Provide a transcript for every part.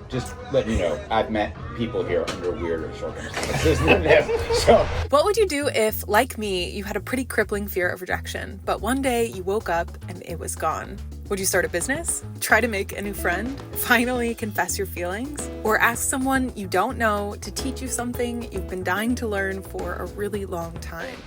Just letting you know, I've met people here under weirder circumstances than this. So, what would you do if, like me, you had a pretty crippling fear of rejection, but one day you woke up and it was gone? Would you start a business? Try to make a new friend? Finally confess your feelings? Or ask someone you don't know to teach you something you've been dying to learn for a really long time?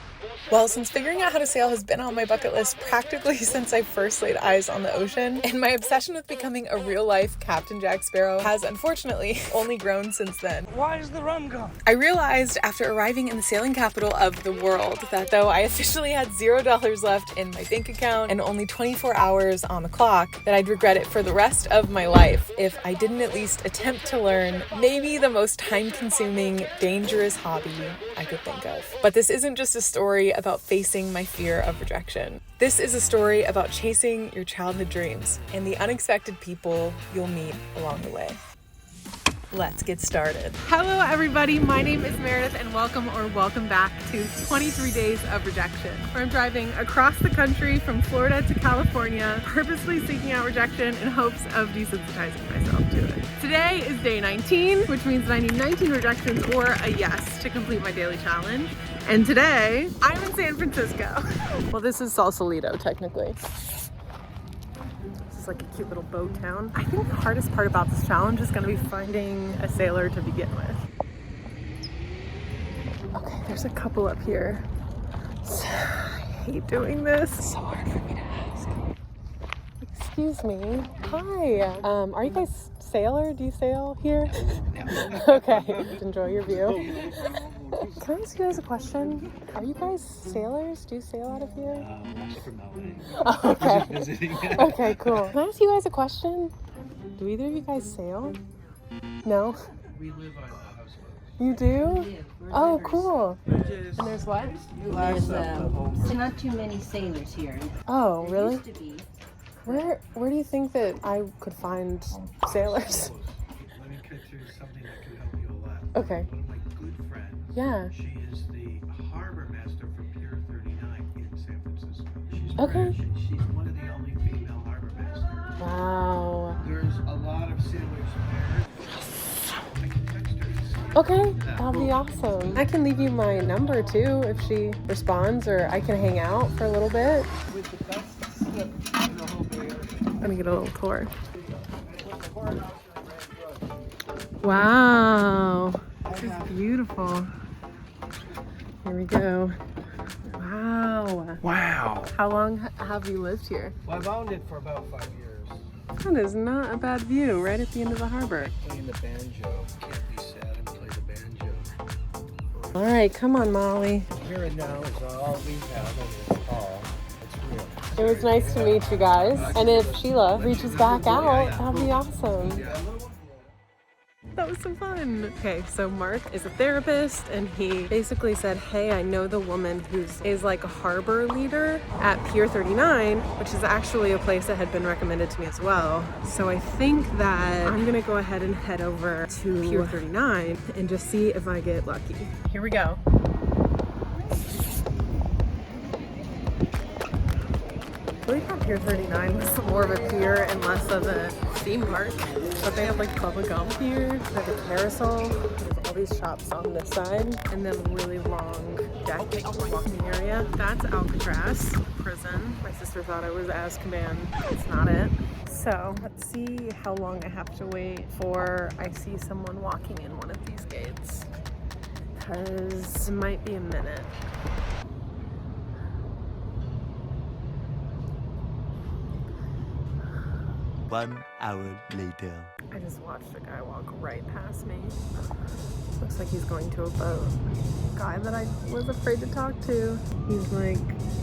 Well, since figuring out how to sail has been on my bucket list practically since I first laid eyes on the ocean, and my obsession with becoming a real-life Captain Jack Sparrow has unfortunately only grown since then. Why is the rum gone? I realized after arriving in the sailing capital of the world that though I officially had $0 left in my bank account and only 24 hours on the clock, that I'd regret it for the rest of my life if I didn't at least attempt to learn maybe the most time-consuming, dangerous hobby I could think of. But this isn't just a story about facing my fear of rejection. This is a story about chasing your childhood dreams and the unexpected people you'll meet along the way. Let's get started. Hello everybody, my name is Meredith and welcome back to 23 Days of Rejection, where I'm driving across the country from Florida to California, purposely seeking out rejection in hopes of desensitizing myself to it. Today is day 19, which means that I need 19 rejections or a yes to complete my daily challenge. And today, I'm in San Francisco. Well, this is Sausalito, technically. Like a cute little boat town. I think the hardest part about this challenge is going to be finding a sailor to begin with. Okay, there's a couple up here. I hate doing this. It's so hard for me to ask. Excuse me. Hi. Are you guys sailor? Do you sail here? No. Okay. Enjoy your view. Can I ask you guys a question? Are you guys sailors? Do you sail out of here? I'm from LA. Oh, okay. Just visiting. Okay, cool. Can I ask you guys a question? Do either of you guys sail? No? We live on a houseboat. You do? Oh, cool. And there's what? There's not too many sailors here. Oh, There really? used to be. Where do you think that I could find sailors? Let me cut to something that can help you a lot. Okay. One of my good friends. Yeah. She is the harbor master for Pier 39 in San Francisco. She's Okay. British. She's one of the only female harbor masters. Wow. There's a lot of sailors there. I can text her and see. Okay, that'll be awesome. I can leave you my number too if she responds, or I can hang out for a little bit. With the best slip in the whole Bay Area. Let me get a little tour. Wow, this is beautiful. Here we go. Wow. Wow. How long have you lived here? Well, I've owned it for about 5 years. That is not a bad view, right at the end of the harbor. Playing the banjo. Can't be sad and play the banjo. All right, come on, Molly. Here and now is all we have, and it's all. It's real. It was nice to meet you guys. And if Sheila reaches back out, that'll be awesome. That was so fun. Okay, so Mark is a therapist and he basically said, hey, I know the woman is like a harbor leader at Pier 39, which is actually a place that had been recommended to me as well. So I think that I'm gonna go ahead and head over to Pier 39 and just see if I get lucky. Here we go. I believe that Pier 39 was more of a pier and less of a theme park. But they have like Bubba Gump here, they have a carousel, there's all these shops on this side, and then a really long deck walking area. That's Alcatraz prison. My sister thought it was Azkaban. It's not it. So let's see how long I have to wait before I see someone walking in one of these gates. Because it might be a minute. 1 hour later. I just watched a guy walk right past me. Looks like he's going to a boat. Guy that I was afraid to talk to. He's like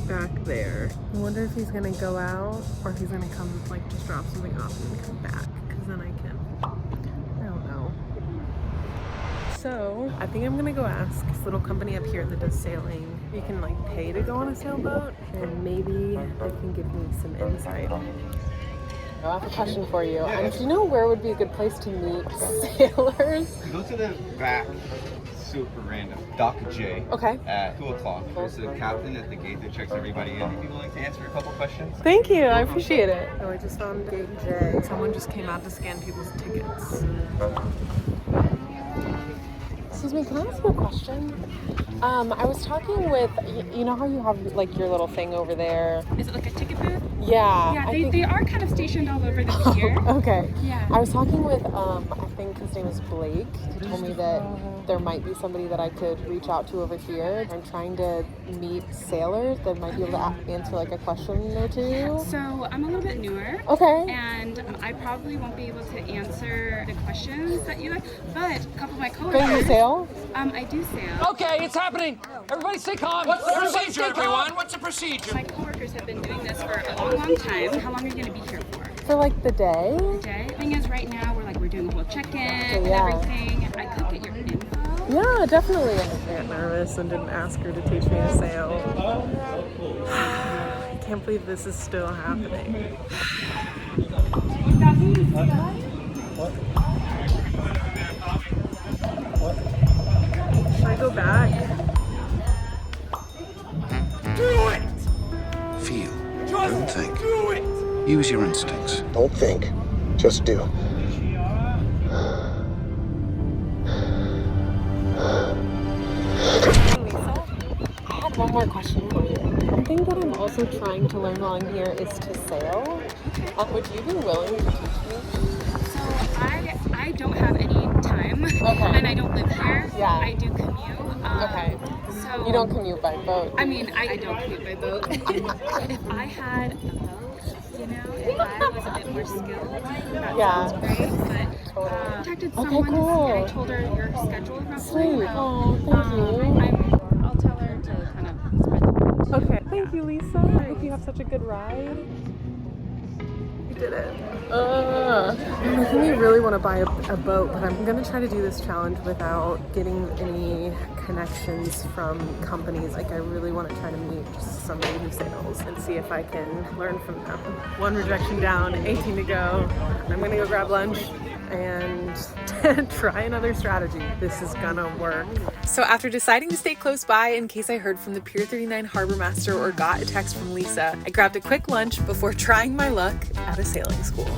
back there. I wonder if he's gonna go out or if he's gonna come like just drop something off and then come back. Cause then I don't know. So I think I'm gonna go ask this little company up here that does sailing. You can like pay to go on a sailboat and maybe they can give me some insight. I have a question for you. Do you know where would be a good place to meet sailors? Go to the back super random. Doc J. Okay. At 2 o'clock. There's a captain at the gate that checks everybody in. If you're willing to answer a couple questions. Thank you, I appreciate it. So I just found Gate J. Someone just came out to scan people's tickets. Excuse me, can I ask you a question? I was talking with, you know how you have like your little thing over there? Is it like a ticket booth? Yeah. Yeah, they are kind of stationed all over the pier. Okay. Yeah. I was talking with, I think his name is Blake. He told me that there might be somebody that I could reach out to over here. I'm trying to meet sailors that might be able to answer like a question or two. So I'm a little bit newer. Okay. And I probably won't be able to answer the questions that you like, but a couple of my Can coworkers. you sail? I do sail. Okay, it's happening. Everybody stay calm. What's the procedure, everyone? What's the procedure? My coworkers have been doing this for a long, long time. How long are you going to be here for? For like the day? Okay. The thing is, right now we're doing a whole check-in and Yeah. everything. I could get your info. Yeah, definitely. I got nervous and didn't ask her to teach me to sail. I can't believe this is still happening. Should I go back? Feel. Don't think. Use your instincts. Don't think, just do. Lisa, I had one more question for you. One thing that I'm also trying to learn while I'm here is to sail. Would you be willing to teach me? So I don't have any time, and I don't live here. Yeah. I do commute. Okay. So You don't commute by boat. I mean, I don't commute by boat. If I had a boat, if I was a bit more skilled, that sounds great. But I contacted someone and I told her your schedule roughly. Sweet. Oh, thank you. I'll tell her to kind of spread the word too. Okay. Thank you, Lisa. I hope you have such a good ride. You did it. You're making me really want to buy a boat, but I'm gonna try to do this challenge without getting any connections from companies. Like I really want to try to meet just somebody who sails and see if I can learn from them. 1 rejection down, 18 to go. I'm gonna go grab lunch and try another strategy. This is gonna work. So after deciding to stay close by in case I heard from the Pier 39 harbor master or got a text from Lisa, I grabbed a quick lunch before trying my luck at a sailing school.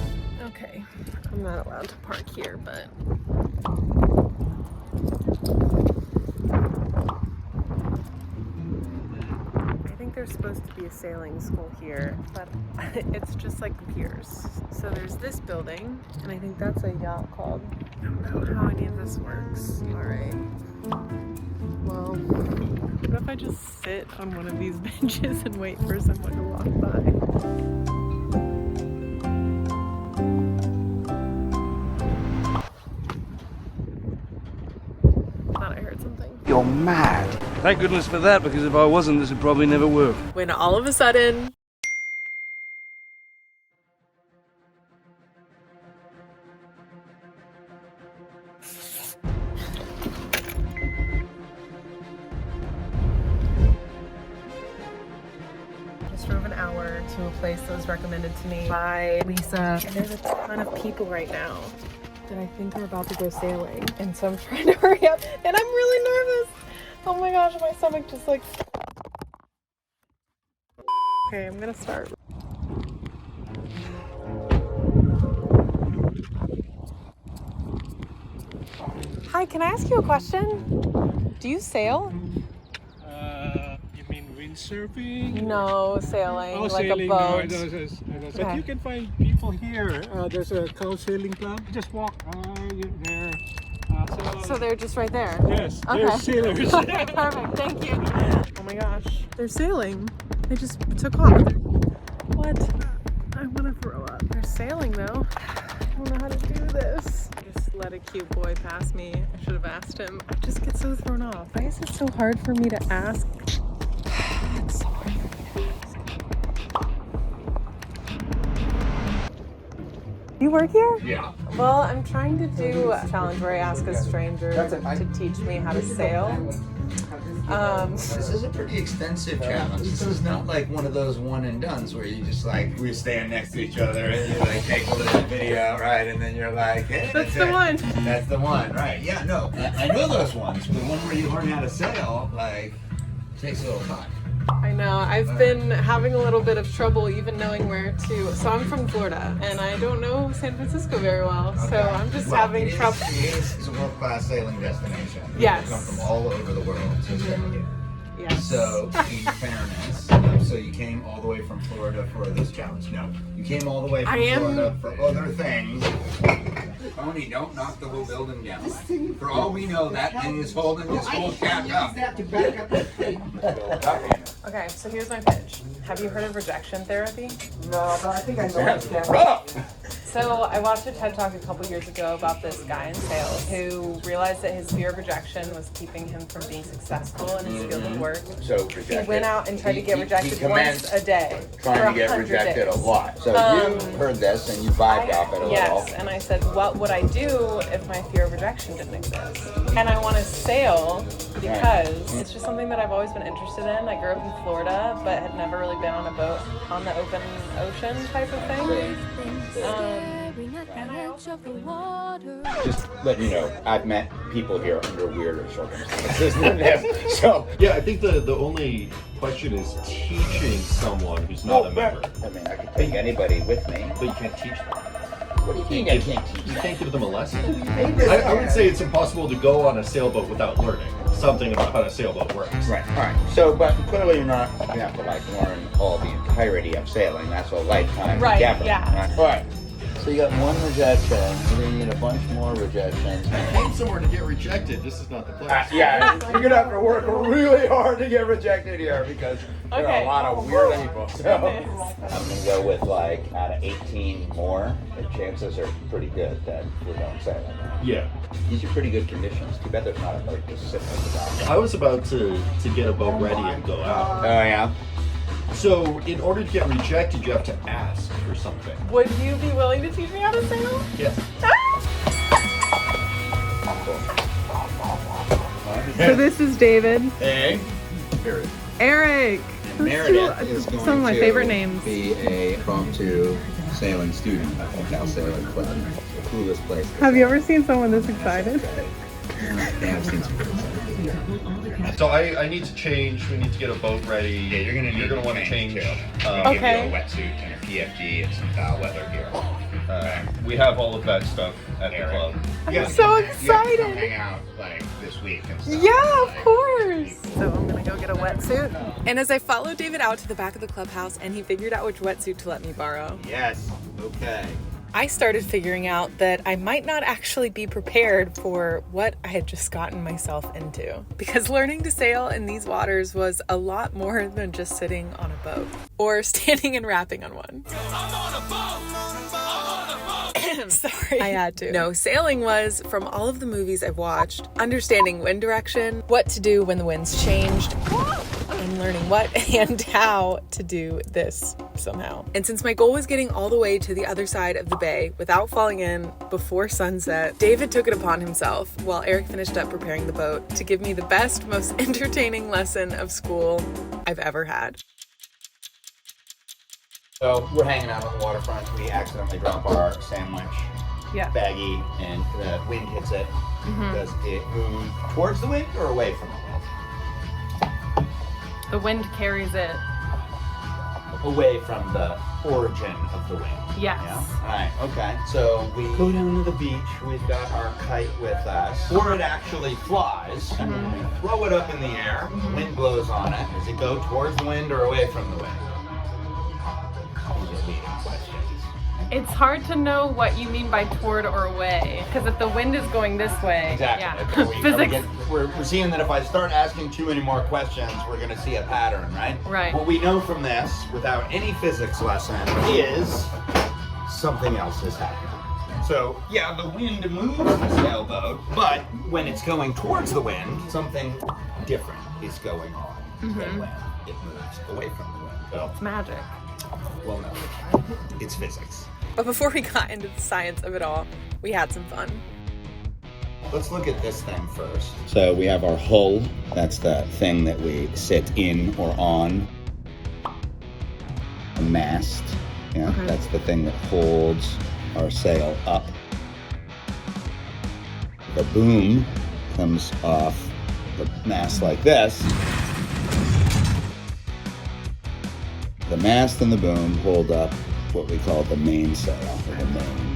Okay, I'm not allowed to park here, but I think there's supposed to be a sailing school here, but it's just like the piers. So there's this building, and I think that's a yacht club. I don't know how any of this works. All right. Well, what if I just sit on one of these benches and wait for someone to walk by? Thought I heard something. You're mad. Thank goodness for that, because if I wasn't, this would probably never work. When all of a sudden, just drove an hour to a place that was recommended to me by Lisa. And there's a ton of people right now that I think are about to go sailing. And so I'm trying to hurry up, and I'm really nervous. Oh my gosh, my stomach just like... Okay, I'm gonna start. Hi, can I ask you a question? Do you sail? You mean windsurfing? No, sailing, Oh, like sailing. a boat. No, but Okay. you can find people here. There's a cow sailing club. Just walk there. So they're just right there? Yes, Okay. they're sailors. Perfect, thank you. Oh my gosh, they're sailing. They just took off. What? I want to throw up. They're sailing though. I don't know how to do this. I just let a cute boy pass me. I should have asked him. I just get so thrown off. Why is it so hard for me to ask? It's so hard for me to ask. You work here? Yeah. Well, I'm trying to do a challenge where I ask a stranger to teach me how to sail. This is a pretty extensive challenge. This is not like one of those one and dones where you just like, we stand next to each other and you like take a little video, right? And then you're like, hey, That's the one. That's the one, right? Yeah, no, I know those ones, but one where you learn how to sail, like, takes a little time. I know. I've been having a little bit of trouble even knowing where to. So I'm from Florida, and I don't know San Francisco very well. So I'm just having trouble. It is a world-class sailing destination. Yes. People come from all over the world to stay here. Yes. So, in fairness, so you came all the way from Florida for this challenge? No. You came all the way from Florida for other things. Tony, don't knock the whole building down. For all we know, that thing is holding this whole shack up. Okay, so here's my pitch. Have you heard of rejection therapy? No, but I think I know what So I watched a TED Talk a couple years ago about this guy in sales who realized that his fear of rejection was keeping him from being successful in his field of work. So He went out and tried to get rejected once a day. Trying to get rejected a lot. So you heard this and you vibed off it a little. Yes, and I said, what would I do if my fear of rejection didn't exist? And I want to sail because it's just something that I've always been interested in. I grew up in Florida, but had never really been on a boat on the open ocean type of thing. Just let you know, I've met people here under weirder circumstances than this. So yeah, I think the only question is teaching someone who's not a member. I mean, I could take anybody with me, but you can't teach them. What do you mean I can't teach them? You can't give them a lesson. I would say it's impossible to go on a sailboat without learning something about how a sailboat works. Right. All right. So, but clearly you have to like learn all the entirety of sailing. That's a lifetime endeavor. Yeah. Right? All right. So you got one rejection, and then you need a bunch more rejections. I came somewhere to get rejected. This is not the place. Yeah, you're gonna have to work really hard to get rejected here because there are a lot of weird people. So I'm gonna go with like out of 18 more, the chances are pretty good that we're going sailing. Yeah. These are pretty good conditions. Too bad there's not a boat just sitting at the dock. I was about to get a boat ready and go out. Oh yeah. So, in order to get rejected, you have to ask for something. Would you be willing to teach me how to sail? Yes. So this is David. Hey. Meredith. Eric. Meredith is going some of my to favorite names. Be a impromptu sailing student at Cal Sailing Club. The coolest place. Have you ever seen someone this excited? Yeah, I've seen some good stuff. So I need to change. We need to get a boat ready. Yeah, you're gonna want to change. Give you a wetsuit and a PFD and some foul weather gear. We have all of that stuff at the club. I'm so excited. You have to come hang out like this week and stuff. Yeah, of course. So I'm gonna go get a wetsuit. And as I followed David out to the back of the clubhouse, and he figured out which wetsuit to let me borrow. Yes. Okay. I started figuring out that I might not actually be prepared for what I had just gotten myself into. Because learning to sail in these waters was a lot more than just sitting on a boat or standing and rapping on one. I'm on a boat! I'm on a boat! Sorry, I had to. No, sailing was, from all of the movies I've watched, understanding wind direction, what to do when the winds changed, and learning what and how to do this somehow. And since my goal was getting all the way to the other side of the bay without falling in before sunset, David took it upon himself, while Eric finished up preparing the boat, to give me the best, most entertaining lesson of school I've ever had. So we're hanging out on the waterfront. We accidentally drop our sandwich baggie, and the wind hits it. Does it move towards the wind or away from the wind? The wind carries it. Away from the origin of the wind. Yes. Yeah? All right. Okay. So we go down to the beach. We've got our kite with us. Or it actually flies. And then we throw it up in the air. Wind blows on it. Does it go towards the wind or away from the wind? These are leading questions. It's hard to know what you mean by toward or away, because if the wind is going this way, exactly. Physics. We're seeing that if I start asking too many more questions, we're going to see a pattern, right? Right. What we know from this, without any physics lesson, is something else is happening. So, yeah, the wind moves the sailboat, but when it's going towards the wind, something different is going on than when it moves away from the wind. So, it's magic. Well, no, it's physics. But before we got into the science of it all, we had some fun. let's look at this thing first. So we have our hull. That's the thing that we sit in or on. A mast. Yeah, okay. That's the thing that holds our sail up. The boom comes off the mast like this. The mast and the boom hold up what we call the mainsail, or the main.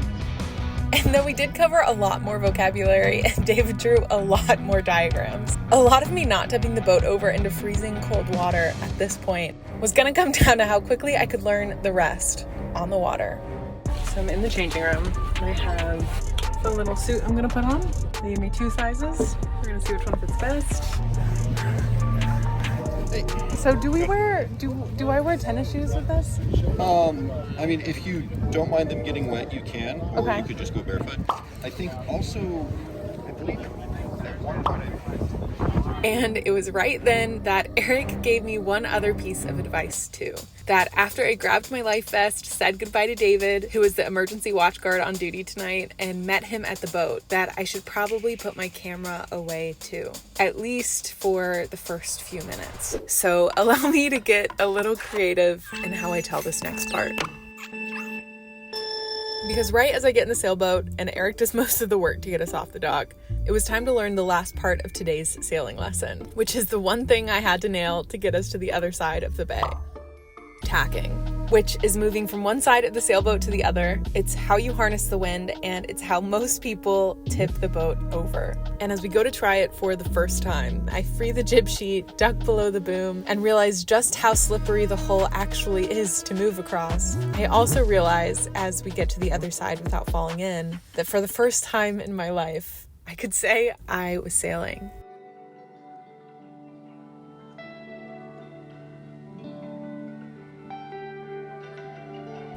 And though we did cover a lot more vocabulary and David drew a lot more diagrams, a lot of me not tipping the boat over into freezing cold water at this point was gonna come down to how quickly I could learn the rest on the water. So I'm in the changing room. I have the little suit I'm gonna put on. They gave me 2 sizes. We're gonna see which one fits best. So do I wear tennis shoes with this? I mean, if you don't mind them getting wet, you can, or okay. You could just go barefoot. I think also, I believe at one point. And it was right then that Eric gave me one other piece of advice too. That after I grabbed my life vest, said goodbye to David, who was the emergency watch guard on duty tonight, and met him at the boat, that I should probably put my camera away too. At least for the first few minutes. So allow me to get a little creative in how I tell this next part. Because right as I get in the sailboat and Eric does most of the work to get us off the dock, it was time to learn the last part of today's sailing lesson, which is the one thing I had to nail to get us to the other side of the bay. Tacking, which is moving from one side of the sailboat to the other. It's how you harness the wind, and it's how most people tip the boat over. And as we go to try it for the first time, I free the jib sheet, duck below the boom, and realize just how slippery the hull actually is to move across. I also realize, as we get to the other side without falling in, that for the first time in my life, I could say I was sailing.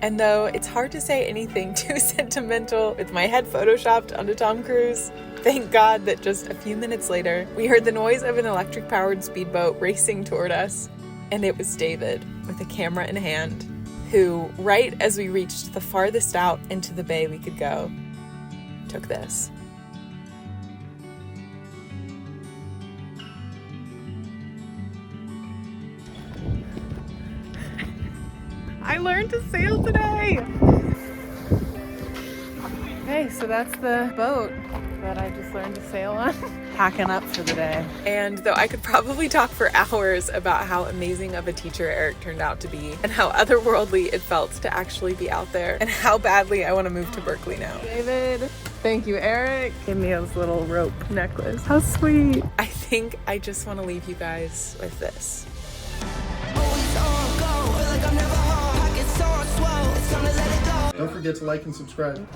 And though it's hard to say anything too sentimental with my head photoshopped onto Tom Cruise, thank God that just a few minutes later, we heard the noise of an electric-powered speedboat racing toward us. And it was David, with a camera in hand, who, right as we reached the farthest out into the bay we could go, took this. I learned to sail today! Okay, so that's the boat that I just learned to sail on. Packing up for the day. And though I could probably talk for hours about how amazing of a teacher Eric turned out to be, and how otherworldly it felt to actually be out there, and how badly I want to move to Berkeley now. David, thank you, Eric. Give me his little rope necklace. How sweet. I think I just want to leave you guys with this. Don't forget to like and subscribe.